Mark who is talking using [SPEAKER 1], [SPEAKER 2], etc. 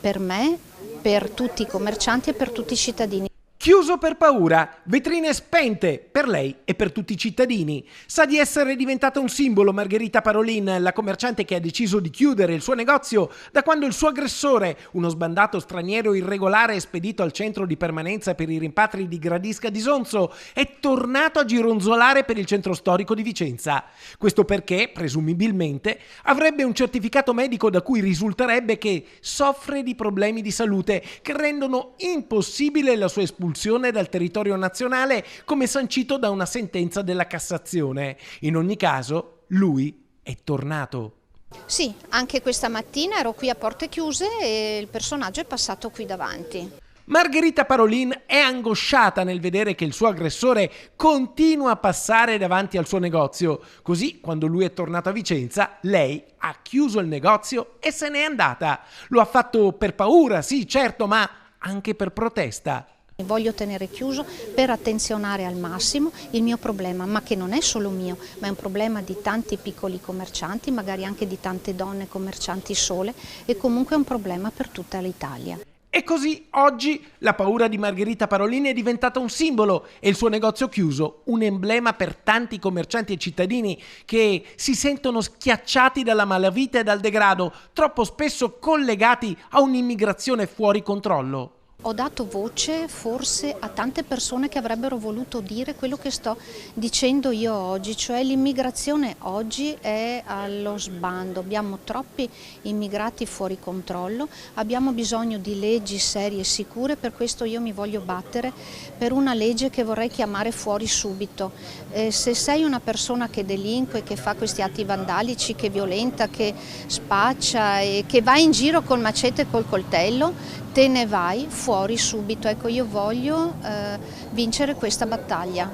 [SPEAKER 1] per me, per tutti i commercianti e per tutti i cittadini.
[SPEAKER 2] Chiuso per paura, vetrine spente per lei e per tutti i cittadini. Sa di essere diventata un simbolo Margherita Parolin, la commerciante che ha deciso di chiudere il suo negozio da quando il suo aggressore, uno sbandato straniero irregolare spedito al centro di permanenza per i rimpatri di Gradisca di Sonzo, è tornato a gironzolare per il centro storico di Vicenza. Questo perché, presumibilmente, avrebbe un certificato medico da cui risulterebbe che soffre di problemi di salute che rendono impossibile la sua espulsione dal territorio nazionale, come sancito da una sentenza della Cassazione. In ogni caso, lui è tornato.
[SPEAKER 1] Sì, anche questa mattina ero qui a porte chiuse e il personaggio è passato qui davanti.
[SPEAKER 2] Margherita Parolin è angosciata nel vedere che il suo aggressore continua a passare davanti al suo negozio. Così, quando lui è tornato a Vicenza, lei ha chiuso il negozio e se n'è andata. Lo ha fatto per paura, sì, certo, ma anche per protesta.
[SPEAKER 1] Voglio tenere chiuso per attenzionare al massimo il mio problema, ma che non è solo mio, ma è un problema di tanti piccoli commercianti, magari anche di tante donne commercianti sole, e comunque è un problema per tutta l'Italia.
[SPEAKER 2] E così oggi la paura di Margherita Parolin è diventata un simbolo e il suo negozio chiuso un emblema per tanti commercianti e cittadini che si sentono schiacciati dalla malavita e dal degrado, troppo spesso collegati a un'immigrazione fuori controllo.
[SPEAKER 1] Ho dato voce forse a tante persone che avrebbero voluto dire quello che sto dicendo io oggi, cioè l'immigrazione oggi è allo sbando, abbiamo troppi immigrati fuori controllo, abbiamo bisogno di leggi serie e sicure, per questo io mi voglio battere per una legge che vorrei chiamare fuori subito. Se sei una persona che delinque, che fa questi atti vandalici, che violenta, che spaccia e che va in giro col macete e col coltello, te ne vai fuori subito. Ecco, io voglio vincere questa battaglia.